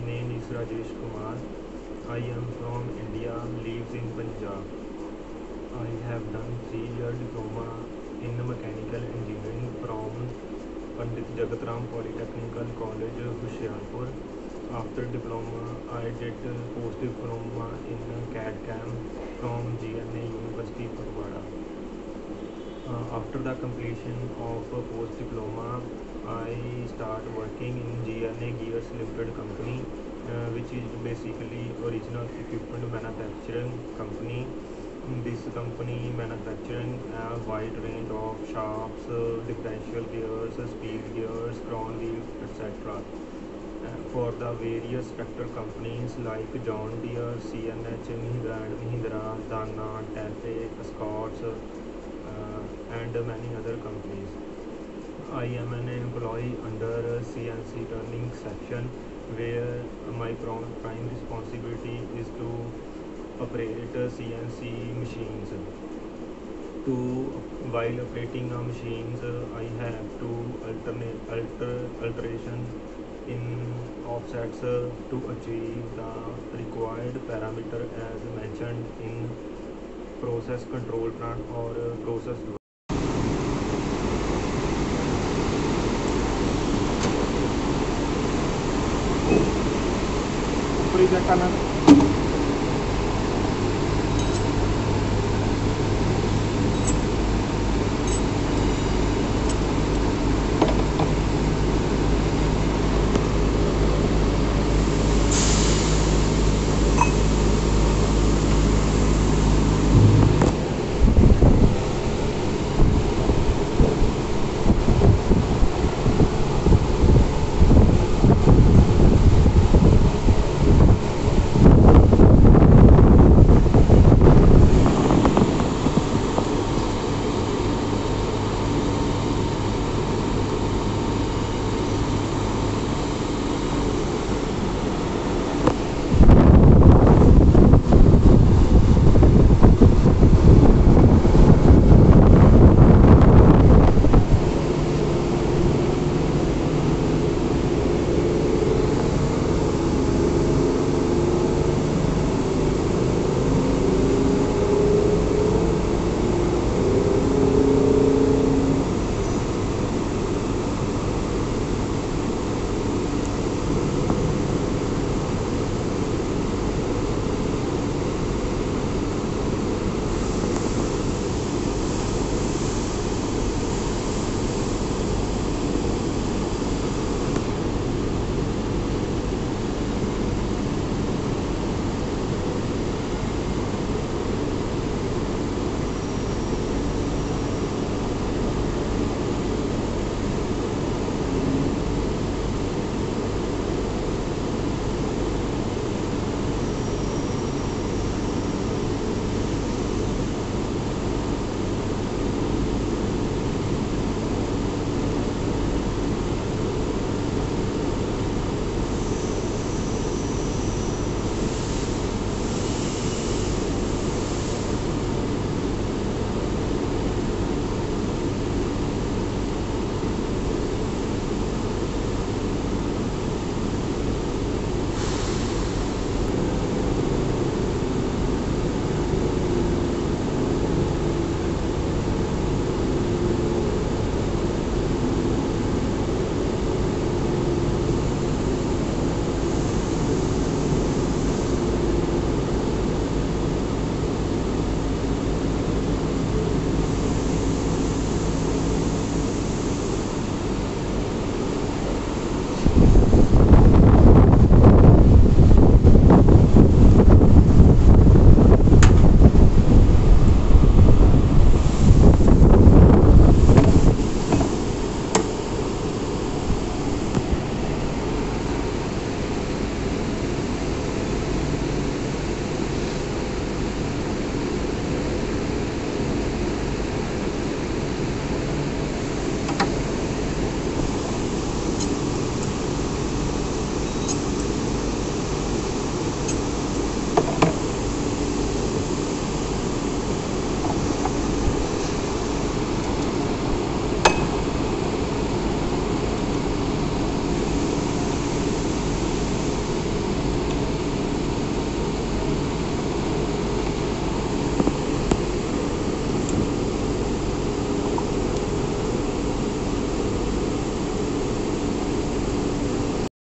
name is Rajesh Kumar. I am from India, lives in Punjab. I have done 3-year diploma in mechanical engineering from Pandit Jagatram Polytechnical College, Hoshiarpur. After diploma, I did post diploma in CAD/CAM from GNA University, Parwada. After the completion of post diploma, I start working in GNA Gears Limited company, which is basically original equipment manufacturing company. This company manufacturing a wide range of shafts, differential gears, speed gears, crown wheels, etc. For the various tractor companies like John Deere, CNH, Mahindra and Mahindra, Dana, Tafe, Escorts, and many other companies. I am an employee under CNC turning section, where my prime responsibility is to operate CNC machines. While operating machines, I have to alteration in offsets to achieve the required parameter as mentioned in process control plan or process. ऊपरी क्या करना